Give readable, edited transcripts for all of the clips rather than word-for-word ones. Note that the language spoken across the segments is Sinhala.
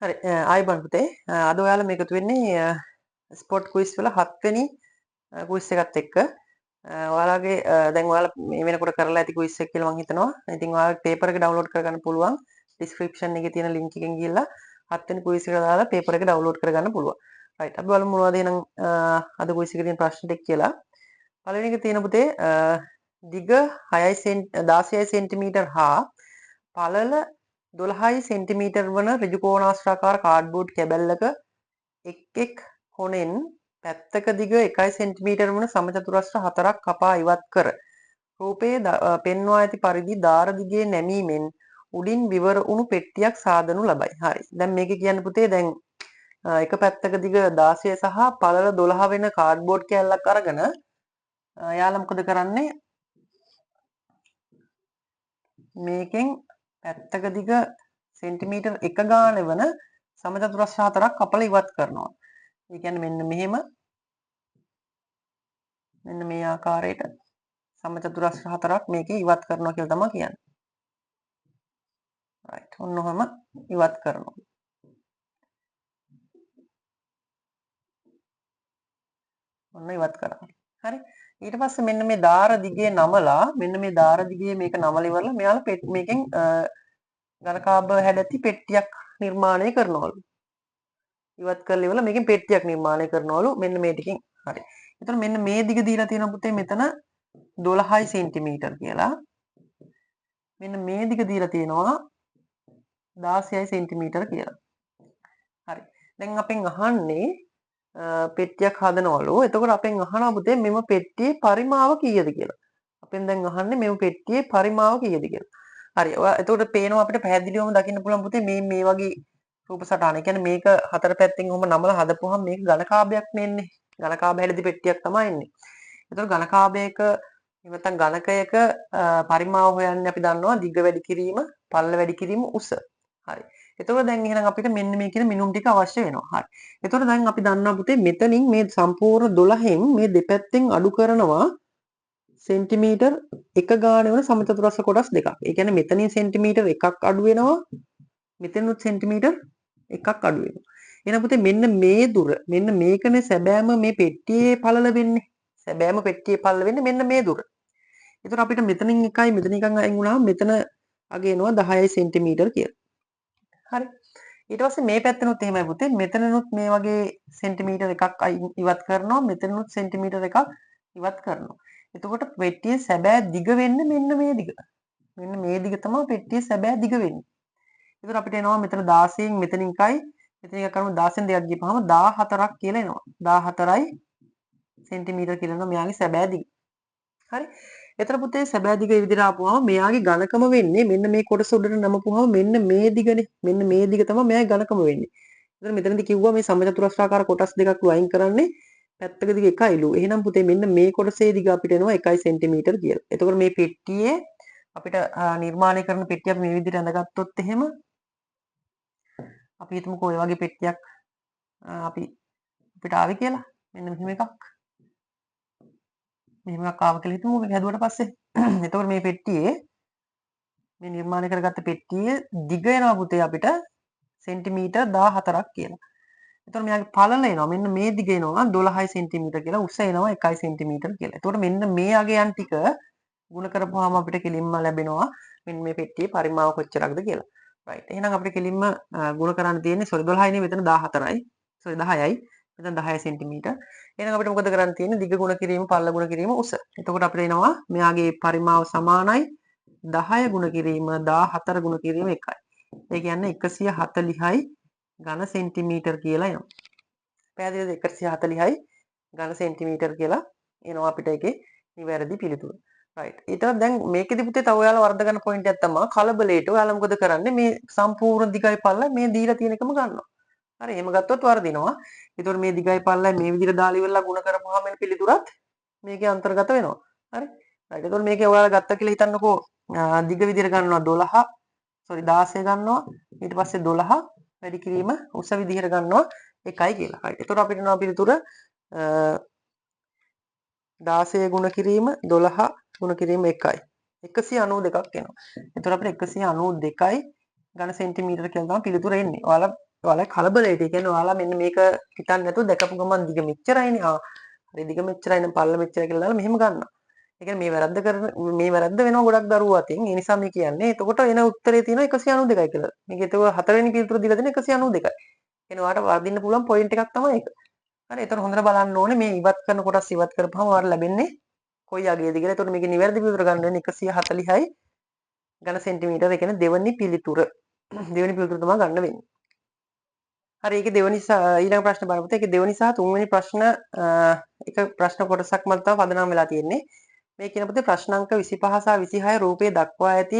හරි ආයිබන් පුතේ අද ඔයාලා මේකතු වෙන්නේ ස්පොට් ක්විස් වල 7 වෙනි ක්විස් එකත් එක්ක ඔයාලගේ දැන් ඔයාලා මේ වෙනකොට කරලා ඇති ක්විස් එක කියලා මම හිතනවා. ඉතින් ඔයාලා පේපර් එක ඩවුන්ලෝඩ් කරගන්න පුළුවන්. ඩිස්ක්‍රිප්ෂන් එකේ තියෙන ලින්ක් එකෙන් ගිහලා 7 වෙනි ක්විස් එක දාලා පේපර් එක ඩවුන්ලෝඩ් කරගන්න පුළුවන්. රයිට් අපි බලමු මොනවද එහෙනම් අද ක්විස් එකේ තියෙන ප්‍රශ්න ටික කියලා. පළවෙනි එක තියෙන පුතේ දිග 16 සෙන්ටිමීටර් හා පළල 12 සෙන්ටිමීටර් වන ඍජුකෝණාශ්‍රාකාර කාඩ්බෝඩ් කැබැල්ලක එක් කොනෙන් පැත්තක දිග 1 සෙන්ටිමීටර් වන සමචතුරස්‍ර 4ක් කපා ඉවත් කර රූපයේ පෙන්වා ඇති පරිදි දාර දිගේ නැමීමෙන් උඩින් විවර වුණු පෙට්ටියක් සාදනු ලබයි. හරි. දැන් මේක කියන්නේ පුතේ දැන් එක පැත්තක දිග 16 සහ පළල 12 වෙන කාඩ්බෝඩ් කැල්ලක් අරගෙන යාළුවා මොකද කරන්නේ? මේකෙන් පැත්තක දිග සෙන්ටිමීටර් 1 ගානේ වන සමචතුරස්‍ර 4ක් කපලා ඉවත් කරනවා. ඒ කියන්නේ මෙන්න මෙහෙම මෙන්න මේ ආකාරයට සමචතුරස්‍ර 4ක් මේකේ ඉවත් කරනවා කියලා තමයි කියන්නේ. රයිට්. ඔන්නෝම ඉවත් කරනවා. ඔන්න ඉවත් කරා. හරි. ඊට පස්සේ මෙන්න මේ දාර දිගේ නමලා මෙන්න මේ දාර දිගේ මේක නමලා ඉවරලා මෙයාලා මේකෙන් ඝනකාභ හැඩැති පෙට්ටියක් නිර්මාණය කරනවලු. ඉවත් කරලා ඉවරලා මේකෙන් පෙට්ටියක් නිර්මාණය කරනවලු මෙන්න මේ ටිකෙන්. හරි. එතකොට මෙන්න මේ දිග දීලා තියෙනවා පුතේ මෙතන 12 සෙන්ටිමීටර් කියලා. මෙන්න මේ දිග දීලා තියෙනවා 16 සෙන්ටිමීටර් කියලා. හරි. දැන් අපෙන් අහන්නේ පෙට්ටියක් හදනවලු. එතකොට අපෙන් අහනවා පුතේ මෙම පෙට්ටියේ පරිමාව කීයද කියලා. අපෙන් දැන් අහන්නේ මෙම පෙට්ටියේ පරිමාව කීයද කියලා. හරි. ඔයා එතකොට පේනවා අපිට පැහැදිලිවම දකින්න පුළුවන් පුතේ මේ වගේ රූප සටහන. ඒ කියන්නේ මේක හතර පැත්තෙන් ඔහොම නමලා හදපුවහම මේක ඝනකාභයක් නෙන්නේ. ඝනකාභ හැඩදි පෙට්ටියක් තමයි එන්නේ. එතකොට ඝනකාභයක නැත්නම් ඝනකයක පරිමාව හොයන්නේ අපි දන්නවා දිග වැඩි කිරීම, පළල වැඩි කිරීම, උස. හරි. එතකොට දැන් එහෙනම් අපිට මෙන්න මේ කියන මිනුම් ටික අවශ්‍ය වෙනවා. හරි. එතකොට දැන් අපි දන්නවා පුතේ මෙතනින් මේ සම්පූර්ණ 12න් මේ දෙපැත්තෙන් අඩු කරනවා සෙන්ටිමීටර් 1 ගානේ වන සමචතුරස්‍ර කොටස් දෙකක්. ඒ කියන්නේ මෙතනින් සෙන්ටිමීටර් 1ක් අඩු වෙනවා. මෙතනුත් සෙන්ටිමීටර් 1ක් අඩු වෙනවා. එහෙනම් පුතේ මෙන්න මේ දුර මෙන්න මේකනේ සැබෑම මේ පෙට්ටියේ පළල වෙන්නේ. සැබෑම පෙට්ටියේ පළල වෙන්නේ මෙන්න මේ දුර. එතකොට අපිට මෙතනින් එකයි මෙතන එකක් අයින් වුණාම මෙතන අගේනවා 10 සෙන්ටිමීටර් කියලා. හරි. ඊට පස්සේ මේ පැත්තනොත් එහෙමයි පුතේ. මෙතනනොත් මේ වගේ සෙන්ටිමීටර් එකක් ඉවත් කරනවා. මෙතනනොත් සෙන්ටිමීටර් එකක් ඉවත් කරනවා. එතකොට පෙට්ටියේ සැබෑ දිග වෙන්නේ මෙන්න මේ දිග. මෙන්න මේ දිග තමයි පෙට්ටියේ සැබෑ දිග වෙන්නේ. එතකොට අපිට එනවා මෙතන 16න් මෙතනින් එකයි මෙතන එක කරමු 16න් දෙකක් ගියපහම 14ක් කියලා එනවා. 14යි සෙන්ටිමීටර් කියලා එනවා මෙයාගේ සැබෑ දිග. හරි. එතන පුතේ සැබෑ දිග මේ විදිහට ආපුවම මෙයාගේ ඝනකම වෙන්නේ මෙන්න මේ කොටස උඩට නමපුවම මෙන්න මේ දිගනේ. මෙන්න මේ දිග තමයි මෙයාගේ ඝනකම වෙන්නේ. එතන මෙතනදී කිව්වා මේ සමචතුරස්‍රාකාර කොටස් දෙකක් වයින් කරන්නේ පැත්තක දිග 1යිලු. එහෙනම් පුතේ මෙන්න මේ කොටසේ දිග අපිට එනවා 1 සෙන්ටිමීටර් කියලා. එතකොට මේ පෙට්ටියේ අපිට නිර්මාණය කරන පෙට්ටිය අපි මේ විදිහට අඳගත්තොත් එහෙම අපි හිතමුකෝ ඔය වගේ පෙට්ටියක් අපිට ආවේ කියලා. මෙන්න මෙහෙම එකක්. මෙහෙම එකක් ආව කියලා හිතමු මේක හැදුවට පස්සේ. එතකොට මේ පෙට්ටියේ මේ නිර්මාණය කරගත්ත පෙට්ටියේ දිග එනවා පුතේ අපිට සෙන්ටිමීටර් 14ක් කියලා. එතකොට මෙයාගේ පළල එනවා මෙන්න මේ දිග එනවා 12 සෙන්ටිමීටර් කියලා. උස එනවා 1 සෙන්ටිමීටර් කියලා. එතකොට මෙන්න මේ අගයන් ටික ගුණ කරපුවාම අපිට කෙලින්ම ලැබෙනවා මෙන්න මේ පෙට්ටියේ පරිමාව කොච්චරක්ද කියලා. රයිට්. එහෙනම් අපිට කෙලින්ම ගුණ කරන්න තියෙන්නේ 12 නේ මෙතන 14යි. 10යි. මෙතන 10 සෙන්ටිමීටර්. එහෙනම් අපිට මොකද කරන්න තියෙන්නේ? දිග ගුණ කිරීම, පළල ගුණ කිරීම, උස. එතකොට අපිට එනවා මෙයාගේ පරිමාව සමානයි 10 ගුණ කිරීම 14 ගුණ කිරීම 1යි. ඒ කියන්නේ 140යි ඝන සෙන්ටිමීටර් කියලා එනවා. පැහැදිලිද? 140යි ඝන සෙන්ටිමීටර් කියලා එනවා අපිට ඒකේ නිවැරදි පිළිතුර. රයිට්. ඊට දැන් මේකෙදි පුතේ තව ඔයාලා වර්ධ ගන්න පොයින්ට් එකක් තමයි කලබලයට ඔයාලා මොකද කරන්නේ? මේ සම්පූර්ණ දිගයි පළලයි මේ දීලා තියෙන එකම ගන්නවා. හරි. එහෙම ගත්තොත් වර්ධිනවා. ඒතකොට මේ දිගයි පළලයි මේ විදිහට දාලා ඉවරලා ගුණ කරපුවාම එන පිළිතුරත් මේකේ අන්තර්ගත වෙනවා. හරි. රයිට්. ඒතකොට මේකේ ඔයාලා ගත්තා කියලා හිතන්නකෝ දිග විදිහට ගන්නවා 16 ගන්නවා. ඊට පස්සේ 12 වැඩි කිරීම උස විදිහට ගන්නවා 1යි කියලා. හරි. ඒතකොට අපිට එනවා පිළිතුර 16 ගුණ කිරීම 12 ගුණ කිරීම 1යි. 192ක් එනවා. එතකොට අපිට 192යි ඝන සෙන්ටිමීටර කියලා තමයි පිළිතුර එන්නේ. ඔයාලා ඔයාලා කලබලයට. ඒ කියන්නේ ඔයාලා මෙන්න මේක හිතන්නේ නැතුව දැකපු ගමන් දිග මෙච්චරයිනේ. හරි දිග මෙච්චරයි නම් පල්ල මෙච්චරයි කියලා දාලා මෙහෙම ගන්නවා. ඒ කියන්නේ මේ වැරද්ද වෙනවා ගොඩක් දරුවෝ අතින්. ඒ නිසා මේ කියන්නේ. එතකොට එන උත්තරේ තියෙනවා 192යි කියලා. මේක ඒක හතරවෙනි පිළිතුර දීලා දෙන 192යි. කියන්නේ ඔයාලට වර්ධින්න පුළුවන් පොයින්ට් එකක් තමයි ඒක. හරි. එතකොට හොඳට බලන්න ඕනේ මේ ඉවත් කරන කොටස් ඉවත් කරපුවම ඔයාලට ලැබෙන්නේ කොයි අගයේද කියලා. එතකොට මේකේ නිවැරදි පිළිතුර ගන්න වෙන්නේ 140යි ඝන සෙන්ටිමීටර. ඒ කියන්නේ දෙවෙනි පිළිතුර. දෙවෙනි පිළිතුර තමයි ගන්න වෙන්නේ. හරි ඒකේ දෙවෙනි ඊළඟ ප්‍රශ්න බලමු. ඒකේ දෙවෙනි සහ තුන්වෙනි ප්‍රශ්න එක ප්‍රශ්න කොටසක් මත තමයි පදනම් වෙලා තියෙන්නේ. මේ කියන පොතේ ප්‍රශ්න අංක 25 සහ 26 රූපයේ දක්වා ඇති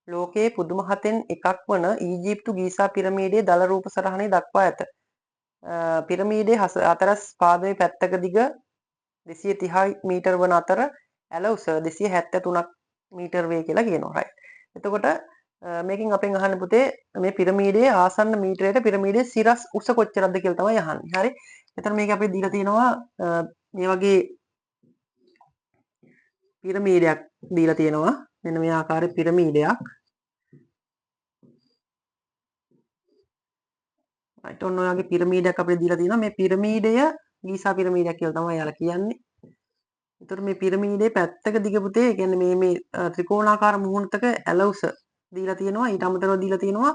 ලෝකයේ පුදුම හතෙන් එකක් වන ඊජිප්තු ගීසා පිරමීඩයේ දල රූප සටහනේ දක්වා ඇත. පිරමීඩයේ හතරස් පාදයේ පැත්තක දිග 230 මීටර වන අතර ඇල උස 273ක් මීටර වේ කියලා කියනවා. right. එතකොට මේකෙන් අපෙන් අහන්න පුතේ මේ පිරමීඩයේ ආසන්න මීටරයට පිරමීඩයේ සිරස් උස කොච්චරද කියලා තමයි අහන්නේ. හරි. එතන මේක අපිට දීලා තියෙනවා මේ වගේ පිරමීඩයක් දීලා තියෙනවා. මෙන්න මේ ආකාරයේ පිරමීඩයක්. right. ඔන්න ඔයගේ පිරමීඩයක් අපිට දීලා තියෙනවා. මේ පිරමීඩය ගීසා පිරමීඩයක් කියලා තමයි යාලා කියන්නේ. එතකොට මේ පිරමීඩයේ පැත්තක දිග පුතේ කියන්නේ මේ ත්‍රිකෝණාකාර මුහුණතක ඇල උස දීලා තියෙනවා. ඊට අමතරව දීලා තියෙනවා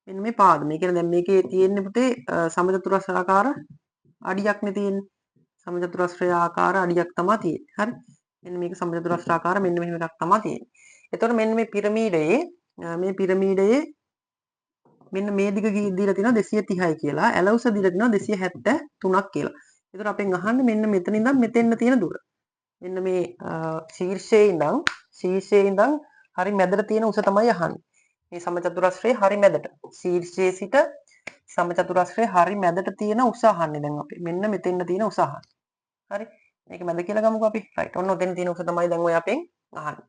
මෙන්න මේ පාද. මේ කියන්නේ දැන් මේකේ තියෙන්නේ පුතේ සමචතුරස්‍රාකාර අඩියක්නේ තියෙන්නේ. සමචතුරස්‍රාකාර අඩියක් තමයි තියෙන්නේ. හරි. මෙන්න මේක සමචතුරස්‍රාකාර මෙන්න මෙහෙම එකක් තමයි තියෙන්නේ. එතකොට මෙන්න මේ පිරමීඩයේ මෙන්න මේ දිග දීලා තියෙනවා 230යි කියලා. ඇල උස දීලා තියෙනවා 273ක් කියලා. එතකොට අපෙන් අහන්නේ මෙන්න මෙතන ඉඳන් මෙතෙන්න තියෙන දුර. මෙන්න මේ ශීර්ෂයේ ඉඳන් හරි මැදට තියෙන උස තමයි අහන්නේ. මේ සමචතුරස්‍රයේ හරි මැදට. ශීර්ෂයේ සිට සමචතුරස්‍රයේ හරි මැදට තියෙන උස අහන්නේ දැන් අපි. මෙන්න මෙතෙන්න තියෙන උස අහන්නේ. හරි. මේක මැද කියලා ගමුකෝ අපි. right. ඔන්න ඔතෙන් තියෙන උස තමයි දැන් ඔය අපෙන් අහන්නේ.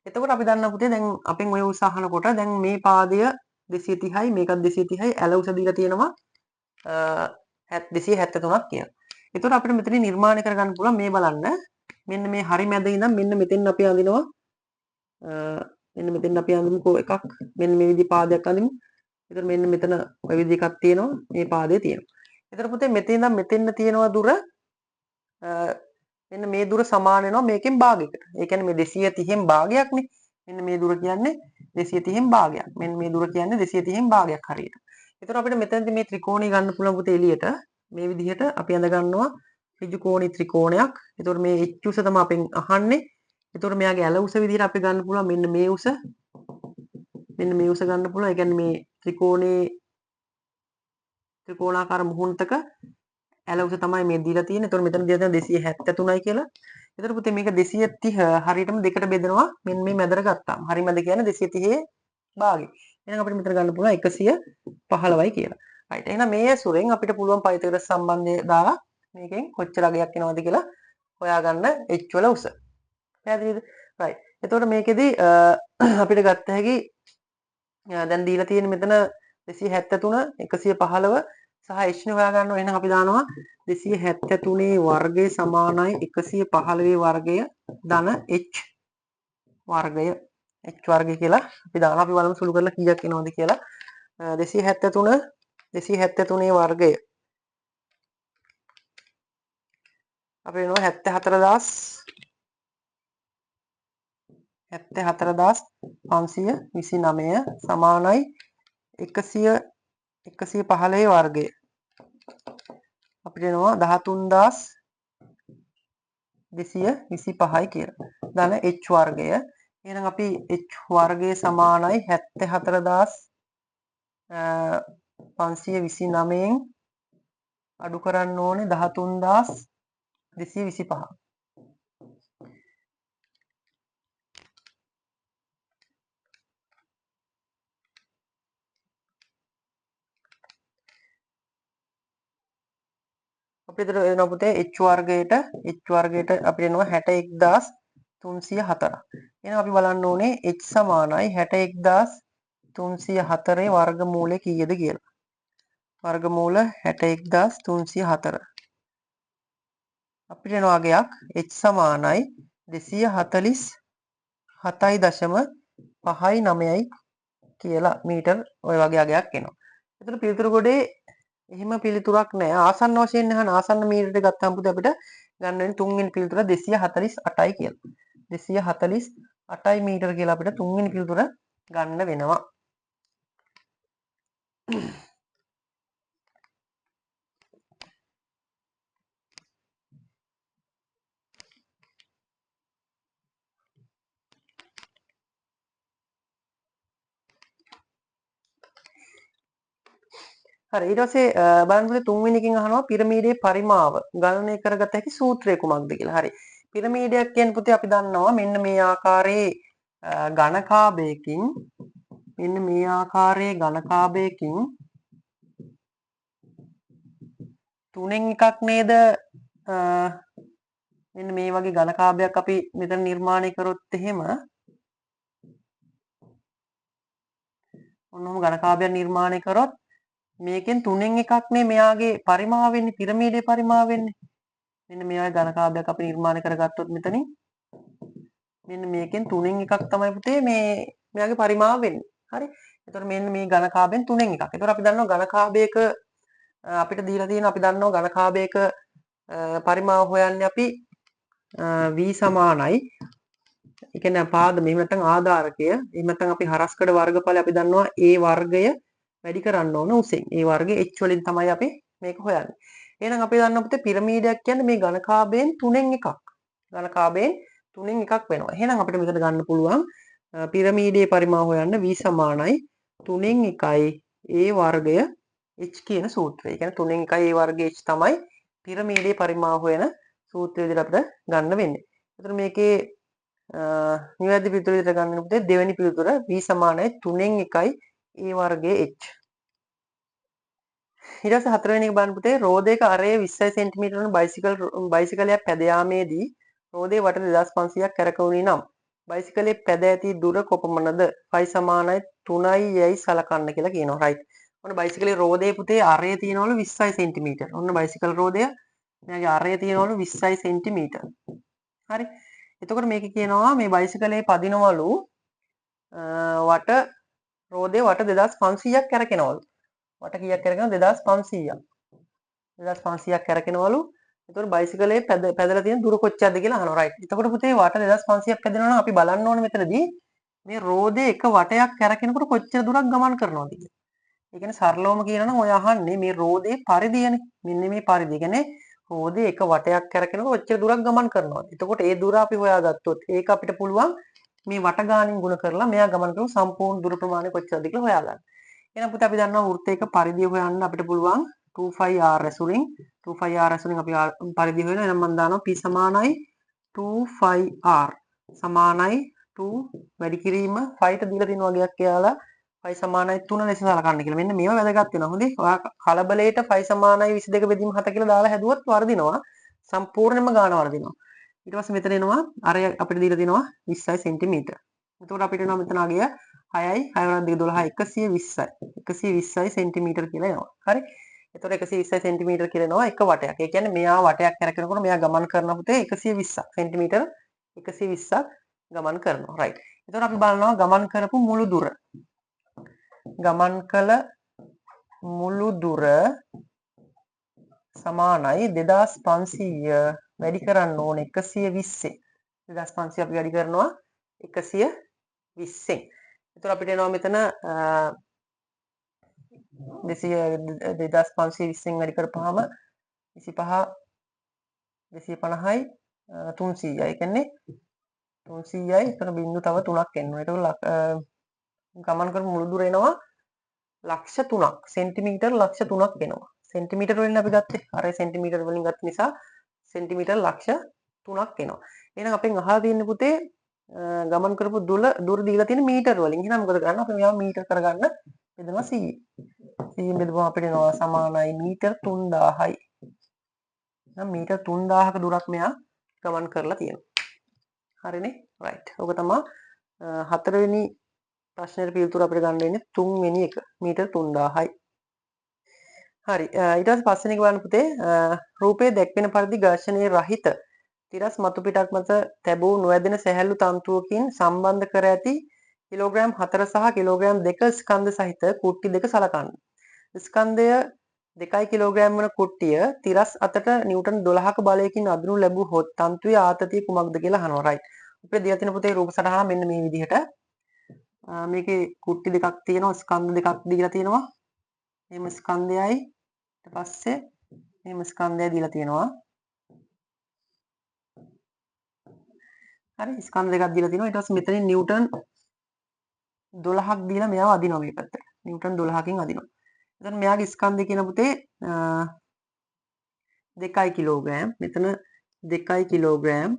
එතකොට අපි දන්නා පුතේ දැන් අපෙන් ඔය උස අහනකොට දැන් මේ පාදය 230යි මේකත් 230යි ඇල උස දීලා තියෙනවා 273ක් කියලා. එතකොට අපිට මෙතන නිර්මාණය කරගන්න පුළුවන් මේ බලන්න. මෙන්න මේ හරි මැද ඉඳන් මෙන්න මෙතෙන් අපි අඳිනවා මෙන්න මෙතෙන් අපි අඳිමුකෝ එකක් මෙන්න මේ විදිහේ පාදයක් අඳිමු. එතකොට මෙන්න මෙතන ඔය විදිහ එකක් තියෙනවා මේ පාදේ තියෙනවා. එතකොට පුතේ මෙතෙන් ඉඳන් මෙතෙන්න තියෙනවා දුර මෙන්න මේ දුර සමාන වෙනවා මේකෙන් භාගයකට. ඒ කියන්නේ මේ 230න් භාගයක්නේ. මෙන්න මේ දුර කියන්නේ 230න් භාගයක්. මෙන්න මේ දුර කියන්නේ 230න් භාගයක් හරියට. එතකොට අපිට මෙතනදී මේ ත්‍රිකෝණය ගන්න පුළුවන් පුතේ එළියට මේ විදිහට අපි අඳ ගන්නවා ඍජු කෝණී ත්‍රිකෝණයක්. එතකොට මේ h උස තමයි අපෙන් අහන්නේ. එතකොට මෙයාගේ ඇල උස විදිහට අපි ගන්න පුළුවන් මෙන්න මේ උස. මෙන්න මේ උස ගන්න පුළුවන්. ඒ කියන්නේ මේ ත්‍රිකෝණාකාර මුහුණතක ඇල උස තමයි මේ දීලා තියෙන්නේ. එතකොට මෙතන දීලා තියෙනවා 273යි කියලා. එතකොට පුතේ මේක 230 හරියටම දෙකට බෙදනවා මෙන්න මේ මැදට ගත්තාම. හරි මැද කියන්නේ 230 භාගය. එහෙනම් අපිට මෙතන ගන්න පුළුවන් 115යි කියලා. right. එහෙනම් මේ ඇසුරෙන් අපිට පුළුවන් පයිතගොරස් සම්බන්ධය දාලා මේකෙන් කොච්චර අගයක් එනවද කියලා හොයාගන්න h වල උස. පැහැදිලිද? right. එතකොට මේකෙදි අපිට ගත්ත හැකි දැන් දීලා තියෙන මෙතන 273 115 සහ h නේ හොයාගන්න. එහෙනම් අපි දානවා 273 වර්ගය සමානයි 115 වර්ගය ධන h වර්ගය. h වර්ගය කියලා අපි දානවා. අපි බලමු සුළු කරලා කීයක් එනවද කියලා. 273 වර්ගය අපි වෙනවා 74529 සමානයි 115 වර්ගය. අපිට එනවා 13225යි කියලා. ධන h වර්ගය. එහෙනම් අපි h වර්ගය සමානයි 74529න් අඩු කරන්න ඕනේ 13225. අපිට එනවා පුතේ h වර්ගයට අපිට එනවා 61304. එහෙනම් අපි බලන්න ඕනේ h සමානයි 61304 වර්ගමූලය කීයද කියලා. වර්ගමූල 61304. අපිට එනවා අගයක් h සමානයි 247.59යි කියලා මීටර් ඔය වගේ අගයක් එනවා. එතකොට පිළිතුරු ගොඩේ එහෙම පිළිතුරක් නැහැ. ආසන්න වශයෙන් අහන ආසන්න මීටරයට ගත්තාම පුතේ අපිට ගන්න වෙන්නේ තුන්වෙනි පිළිතුර 248යි කියලා. 248 මීටර කියලා අපිට තුන්වෙනි පිළිතුර ගන්න වෙනවා. හරි ඊට පස්සේ බලන්න පුතේ තුන්වෙනි එකෙන් අහනවා පිරමීඩයේ පරිමාව ගණනය කරගත හැකි සූත්‍රය කුමක්ද කියලා. හරි. පිරමීඩයක් කියන්නේ පුතේ අපි දන්නවා මෙන්න මේ ආකාරයේ ඝනකාභයකින් මෙන්න මේ ආකාරයේ ඝනකාභයකින් තුනෙන් එකක් නේද මෙන්න මේ වගේ ඝනකාභයක් අපි මෙතන නිර්මාණය කරොත් එහෙම ඔන්නෝම ඝනකාභයක් නිර්මාණය කරොත් මේකෙන් තුනෙන් එකක් නේ මෙයාගේ පරිමාව වෙන්නේ පිරමීඩයේ පරිමාව වෙන්නේ. මෙන්න මේ වගේ ඝනකාභයක් අපි නිර්මාණය කරගත්තොත් මෙතනින් මෙන්න මේකෙන් තුනෙන් එකක් තමයි පුතේ මේ මෙයාගේ පරිමාව වෙන්නේ. හරි. එතකොට මෙන්න මේ ඝනකාභයෙන් තුනෙන් එකක්. එතකොට අපි දන්නවා ඝනකාභයක අපිට දීලා තියෙන අපි දන්නවා ඝනකාභයක පරිමාව හොයන්නේ අපි v සමානයි. ඒ කියන්නේ පාදම එහෙම නැත්නම් ආධාරකය. එහෙම නැත්නම් අපි හරස්කඩ වර්ගඵලය අපි දන්නවා a වර්ගය වැඩි කරන්න ඕන උසෙන්. a වර්ගය h වලින් තමයි අපි මේක හොයන්නේ. එහෙනම් අපි දන්නවා පුතේ පිරමීඩයක් කියන්නේ මේ ඝනකාභයෙන් තුනෙන් එකක්. ඝනකාභයෙන් තුනෙන් එකක් වෙනවා. එහෙනම් අපිට මෙතන ගන්න පුළුවන් පිරමීඩයේ පරිමාව හොයන්න v සමානයි 3න් 1යි a වර්ගය h කියන සූත්‍රය. ඒ කියන්නේ 3න් 1යි a වර්ගය h තමයි පිරමීඩයේ පරිමාව හොයන සූත්‍රය විදිහට අපිට ගන්න වෙන්නේ. එතකොට මේකේ නිවැරදි පිළිතුර විදිහට ගන්න පුතේ දෙවෙනි පිළිතුර v සමානයි 3න් 1යි a වර්ගය h. ඊට පස්සේ හතරවෙනි එක බලන්න පුතේ රෝදයක අරය 20 සෙන්ටිමීටර වන බයිසිකලයක් පැද යාමේදී රෝදයේ වට 2500ක් කැරකුණේ නම් බයිසිකලයේ පැද ඇති දුර කොපමණද? ෆයි සමානයි 3යි යයි සලකන්න කියලා කියනවා. රයිට්. ඔන්න බයිසිකලේ රෝදයේ පුතේ අරය තියනවලු 20 සෙන්ටිමීටර. ඔන්න බයිසිකල් රෝදය මෙයාගේ අරය තියනවලු 20 සෙන්ටිමීටර. හරි. එතකොට මේක කියනවා මේ බයිසිකලේ පදිනවලු වට රෝදයේ වට 2500ක් කැරකෙනවලු. වට කීයක් කැරකෙනවද? 2500ක්. 2500ක් කැරකෙනවලු. එතකොට බයිසිකලේ පැදලා තියෙන දුර කොච්චරද කියලා අහනවා. රයිට්. එතකොට පුතේ වට 2500ක් පැදෙනවා නම් අපි බලන්න ඕනේ මෙතනදී මේ රෝදේ එක වටයක් කැරකෙනකොට කොච්චර දුරක් ගමන් කරනවද කියලා. ඒ කියන්නේ සරලවම කියනවා නම් ඔය අහන්නේ මේ රෝදේ පරිධියනේ. මෙන්න මේ පරිධිය. කියන්නේ රෝදේ එක වටයක් කැරකෙනකොට කොච්චර දුරක් ගමන් කරනවද? එතකොට ඒ දුර අපි හොයාගත්තොත් ඒක අපිට පුළුවන් මේ වට ගානින් ගුණ කරලා මෙයා ගමන් කරපු සම්පූර්ණ දුර ප්‍රමාණය කොච්චරද කියලා හොයාගන්න. එහෙනම් පුතේ අපි දන්නවා වෘත්තයක පරිධිය හොයන්න අපිට පුළුවන් 2πr ඇසුරින් 2πr ඇසුරින් අපි පරිධිය හොයනවා. එහෙනම් මම දානවා p සමානයි 2πr සමානයි 2 වැඩි කිරීම 5ට දීලා තියෙන වගේක් කියලා 5 සමානයි 3 ලෙස සලකන්න කියලා. මෙන්න මේවා වැදගත් වෙනවා. හොඳේ. ඔයා කලබලයට 5 සමානයි 22 බෙදීම 7 කියලා දාලා හැදුවොත් වර්ධිනවා. සම්පූර්ණයෙන්ම ගාන වර්ධිනවා. ඊට පස්සේ මෙතන එනවා අර අපිට දීලා තියෙනවා 20 සෙන්ටිමීටර. එතකොට අපිට එනවා මෙතන අගය 6යි 6 වරක් 2 12 120යි. 120යි සෙන්ටිමීටර කියලා එනවා. හරි. එතකොට 120 සෙන්ටිමීටර කියලා එනවා එක වටයක්. ඒ කියන්නේ මෙයා වටයක් කරකිනකොට මෙයා ගමන් කරන පුතේ 120ක් සෙන්ටිමීටර 120ක් ගමන් කරනවා. රයිට්. එතකොට අපි බලනවා ගමන් කරපු මුළු දුර. ගමන් කළ මුළු දුර සමානයි 2500 වැඩි කරන්න ඕනේ 120ෙන්. 2500 අපි වැඩි කරනවා 120ෙන්. එතකොට අපිට එනවා මෙතන 2520ෙන් වැඩි කරපුවාම 25 250යි 300යි. ඒ කියන්නේ 300යි එතන බිංදු තව 3ක් එනවා. ඒතකොට ගමන් කරපු මුළු දුර එනවා ලක්ෂ 3ක්. සෙන්ටිමීටර් ලක්ෂ 3ක් එනවා. සෙන්ටිමීටර වලින් අපි ගත්තේ. අර සෙන්ටිමීටර වලින් ගත්ත නිසා සෙන්ටිමීටර් ලක්ෂ 3ක් එනවා. එහෙනම් අපෙන් අහලා තියෙන්නේ පුතේ ගමන් කරපු දුර දීලා තියෙන මීටර වලින්. එහෙනම් මොකද කරන්න? අපි මේවා මීටර කරගන්න බෙදනවා 100. 100 බෙදුවම අපිට එනවා සමානයි මීටර් 3000යි. එහෙනම් මීටර් 3000ක දුරක් මෙයා ගමන් කරලා තියෙනවා. හරිනේ? රයිට්. ඔක තමයි හතරවෙනි ප්‍රශ්නෙට පිළිතුර අපිට ගන්න වෙන්නේ තුන්වෙනි එක මීටර් 3000යි. හරි. ඊට පස්සේ පස්වෙනි එක බලන්න පුතේ රූපයේ දැක්වෙන පරිදි ඝර්ෂණයේ රහිත තිරස් මතු පිටක් මත තැබූ නොයදෙන සැහැල්ලු තන්තුවකින් සම්බන්ධ කර ඇති කිලෝග්‍රෑම් 4 සහ කිලෝග්‍රෑම් 2 ස්කන්ධ සහිත කුට්ටි දෙක සලකන්න. ස්කන්ධය 2 කිලෝග්‍රෑම් වන කුට්ටිය තිරස් අතට නිව්ටන් 12ක බලයකින් අදිනු ලැබුවොත් තන්තුවේ ආතතිය කුමක්ද කියලා අහනවා. රයිට්. අපිට දීලා තියෙන පුතේ රූප සටහන මෙන්න මේ විදිහට. මේකේ කුට්ටි දෙකක් තියෙනවා, ස්කන්ධ දෙකක් දීලා තියෙනවා. එහෙම ස්කන්ධයයි ඊට පස්සේ එහෙම ස්කන්ධය දීලා තියෙනවා. හරි ස්කන්ධ දෙකක් දීලා තියෙනවා. ඊට පස්සේ මෙතනින් නිව්ටන් 12ක් දීලා මෙයාව අදිනවා මේ පැත්තට. නිව්ටන් 12කින් අදිනවා. එතන මෙයාගේ ස්කන්ධය කියන පුතේ 2 කිලෝග්‍රෑම්. මෙතන 2 කිලෝග්‍රෑම්.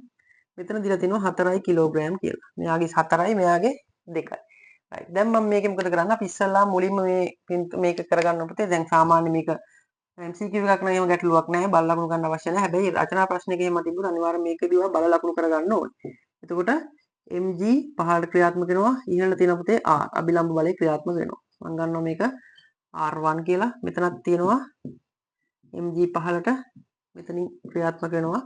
මෙතන දීලා තියෙනවා 4 කිලෝග්‍රෑම් කියලා. මෙයාගේ 4යි මෙයාගේ 2යි. right. දැන් මම මේකෙ මොකද කරන්නේ? අපි ඉස්සල්ලා මුලින්ම මේක කරගන්න පුතේ. දැන් සාමාන්‍ය මේක MCQ එකක් නම් එහෙම ගැටලුවක් නැහැ. බල ලකුණු ගන්න අවශ්‍ය නැහැ. හැබැයි රචනා ප්‍රශ්නයක එහෙම තිබුණා අනිවාර්යයෙන් මේකදී බල ලකුණු කරගන්න ඕනේ. එතකොට mg පහළට ක්‍රියාත්මක වෙනවා. ඉහළට තියෙන පුතේ r අභිලම්බ බලය ක්‍රියාත්මක වෙනවා. මම ගන්නවා මේක r1 කියලා. මෙතනක් තියෙනවා mg පහළට මෙතනින් ක්‍රියාත්මක වෙනවා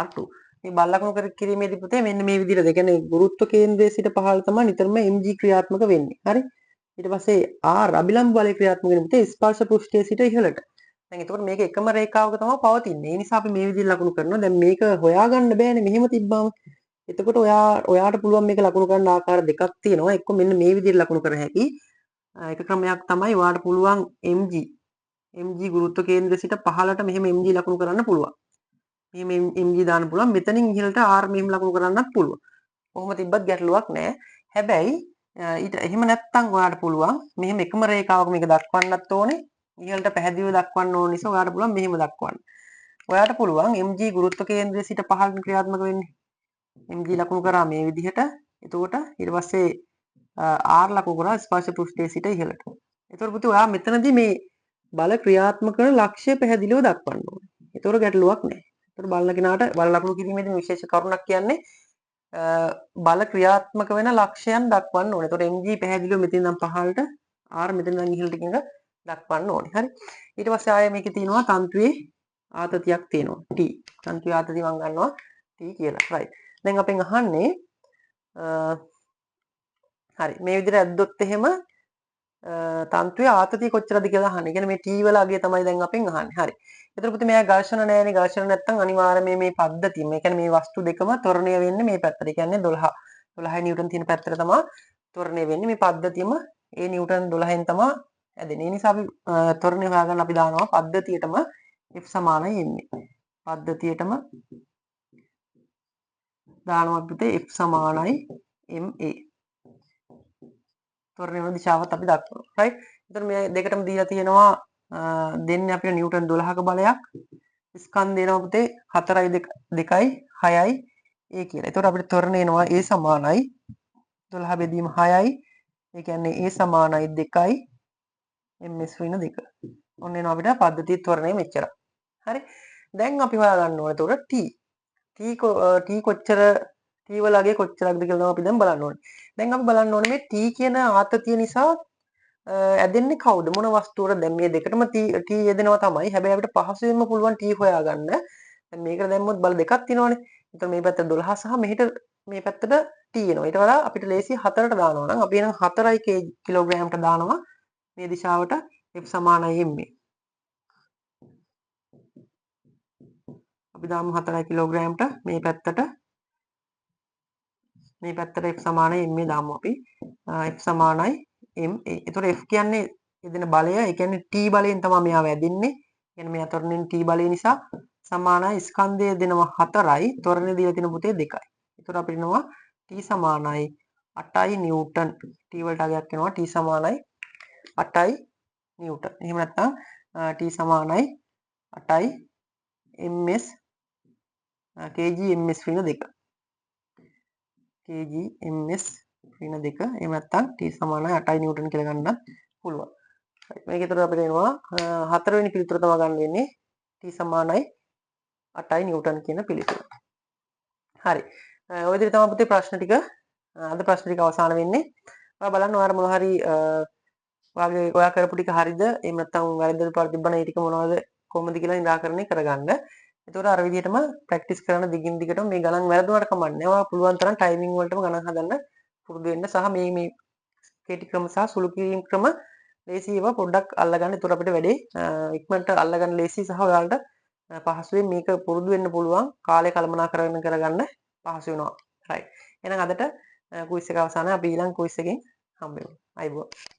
r2. මේ බල ලකුණු කිරීමේදී පුතේ මෙන්න මේ විදිහට ඒ කියන්නේ ගුරුත්ව කේන්ද්‍රයේ සිට පහළ තමයි නිතරම mg ක්‍රියාත්මක වෙන්නේ. හරි? ඊට පස්සේ r අභිලම්බ බලය ක්‍රියාත්මක වෙන පුතේ ස්පර්ශ පෘෂ්ඨයේ සිට ඉහළට. දැන් එතකොට මේක එකම රේඛාවක තමයි පවතින්නේ. ඒ නිසා අපි මේ විදිහට ලකුණු කරනවා. දැන් මේක හොයාගන්න බෑනේ මෙහෙම තිබ්බම. එතකොට ඔයාට පුළුවන් මේක ලකුණු කරන්න ආකාර දෙකක් තියෙනවා. එක්ක මෙන්න මේ විදිහට ලකුණු කර හැකි. එක ක්‍රමයක් තමයි ඔයාට පුළුවන් mg ගුරුත්ව කේන්ද්‍රය සිට පහළට මෙහෙම mg ලකුණු කරන්න පුළුවන්. මෙහෙම mg දාන්න පුළුවන්. මෙතනින් ඉහළට r මෙහෙම ලකුණු කරන්නත් පුළුවන්. කොහොම තිබ්බත් ගැටලුවක් නැහැ. හැබැයි ඊට එහෙම නැත්තම් ඔයාට පුළුවන් මෙහෙම එකම රේඛාවක මේක දක්වන්නත් ඕනේ. ඉහළට පැහැදිලිව දක්වන්න ඕන නිසා ඔයාට පුළුවන් මෙහෙම දක්වන්න. ඔයාට පුළුවන් mg ගුරුත්ව කේන්ද්‍රය සිට පහළට ක්‍රියාත්මක වෙන්නේ. mg ලකුණු කරා මේ විදිහට. එතකොට ඊට පස්සේ r ලකුණු කරා ස්පර්ශ පෘෂ්ඨයේ සිට ඉහළට. එතකොට පුතේ ඔයා මෙතනදී මේ බල ක්‍රියාත්මක කරන ලක්ෂ්‍ය පැහැදිලිව දක්වන්න ඕනේ. එතකොට ගැටලුවක් නැහැ. එතකොට බලන කෙනාට බල ලකුණු කිරීමේදී විශේෂ කරුණක් කියන්නේ බල ක්‍රියාත්මක වෙන ලක්ෂයන් දක්වන්න ඕනේ. එතකොට mg පැහැදිලිව මෙතන ඉඳන් පහළට r මෙතන ඉඳන් ඉහළට කියන දක්වන්න ඕනේ. හරි. ඊට පස්සේ ආයෙ මේකේ තියෙනවා තන්තුවේ ආතතියක් තියෙනවා. T. තන්තුවේ ආතතිය මම ගන්නවා T කියලා. right. දැන් අපෙන් අහන්නේ හරි මේ විදිහට ඇද්දොත් එහෙම තන්තුවේ ආතතිය කොච්චරද කියලා අහන්නේ. කියන්නේ මේ T වල අගය තමයි දැන් අපෙන් අහන්නේ. හරි. ඒතර පුතේ මෙයා ඝර්ෂණ නැහැනේ. ඝර්ෂණ නැත්තම් අනිවාර්යයෙන් මේ පද්ධතිය. මේ කියන්නේ මේ වස්තු දෙකම ත්වරණය වෙන්නේ මේ පැත්තට. ඒ කියන්නේ 12 නිව්ටන් තියෙන පැත්තට තමයි ත්වරණය වෙන්නේ. මේ පද්ධතියම ඒ නිව්ටන් 12න් තමයි ඇදෙන්නේ. ඒ නිසා අපි ත්වරණය හොයාගන්න අපි දානවා පද්ධතියටම F සමානයි එන්නේ. පද්ධතියටම දානවා පුතේ F සමානයි MA. ත්වරණය වෙන දිශාවත් අපි දක්වනවා. right. එතකොට මේ දෙකටම දීලා තියෙනවා දෙන්නේ අපිට නිව්ටන් 12ක බලයක්. ස්කන්ධ දෙනවා පුතේ 4යි 2යි 6යි A කියලා. එතකොට අපිට ත්වරණය එනවා A සමානයි 12 බෙදීම 6යි. ඒ කියන්නේ A සමානයි 2යි ms වෙන 2. ඔන්න එනවා අපිට පද්ධතිය ත්වරණය මෙච්චර. හරි. දැන් අපි හොයාගන්න ඕනේ එතකොට T කොච්චර T වල අගය කොච්චරක්ද කියලා තමයි අපි දැන් බලන්න ඕනේ. දැන් අපි බලන්න ඕනේ මේ T කියන ආතතිය නිසා ඇදෙන්නේ කවුද මොන වස්තුවකට දැන් මේ දෙකටම T යෙදෙනවා තමයි. හැබැයි අපිට පහසුවෙන්ම පුළුවන් T හොයාගන්න. දැන් මේකට දැම්මොත් බල දෙකක් තියෙනවානේ. එතකොට මේ පැත්තට 12 සහ මෙහෙට මේ පැත්තට T එනවා. ඊට වඩා අපිට ලේසි 4ට දානවා නම් අපි එහෙනම් 4යි කිලෝග්‍රෑම්ට දානවා මේ දිශාවට F සමානයි MA. අපි දාමු 4 කිලෝග්‍රෑම්ට මේ පැත්තට F සමානයි MA දාමු අපි. F සමානයි MA. ඒතකොට F කියන්නේ යෙදෙන බලය. ඒ කියන්නේ T බලයෙන් තමයි මෙයා වැදෙන්නේ. කියන්නේ මෙයා ත්වරණයෙන් T බලය නිසා සමානයි ස්කන්ධය දෙනවා 4යි. ත්වරණය දීලා තියෙන පුතේ 2යි. ඒතකොට අපිට එනවා T සමානයි 8යි නිව්ටන්. T වලට අගයක් වෙනවා T සමානයි 8යි නිව්ටන්. එහෙම නැත්නම් T සමානයි 8යි ms kg ms වෙන 2. kg ms වෙන 2. එහෙම නැත්නම් T සමානයි 8යි නිව්ටන් කියලා ගන්නත් පුළුවන්. මේක ඒතර අපිට එනවා 4 වෙනි පිළිතුර තමයි ගන්න වෙන්නේ T සමානයි 8යි නිව්ටන් කියන පිළිතුර. හරි. ඔය විදිහට තමයි පුතේ ප්‍රශ්න ටික අද ප්‍රශ්න ටික අවසන් වෙන්නේ. ඔයා බලන්න ඔයාලා මොනවා හරි ඔයා කරපු ටික හරිද? එහෙම නැත්නම් වැරදිද ප්‍රතිබන ඒ ටික මොනවද කොහොමද කියලා නිරාකරණය කරගන්න. එතකොට අර විදිහටම ප්‍රැක්ටිස් කරන දිගින් දිගටම මේ ගණන් වැරදුනට කමක් නැහැ. ඔයා පුළුවන් තරම් ටයිමින් වලටම ගණන් හදන්න පුරුදු වෙන්න සහ මේ කෙටි ක්‍රම සහ සුළු කිරීම ක්‍රම ලේසි ඒවා පොඩ්ඩක් අල්ලගන්න. ඒතර අපිට වැඩේ ඉක්මනට අල්ලගන්න ලේසි සහ ඔයාලට පහසුවෙන් මේක පුරුදු වෙන්න පුළුවන්. කාලය කළමනාකරණය කරගන්න පහසු වෙනවා. right. එහෙනම් අදට කුයිස් එක අවසానයි. අපි ඊළඟ කුයිස් එකෙන් හම්බෙමු. අයබෝවන්.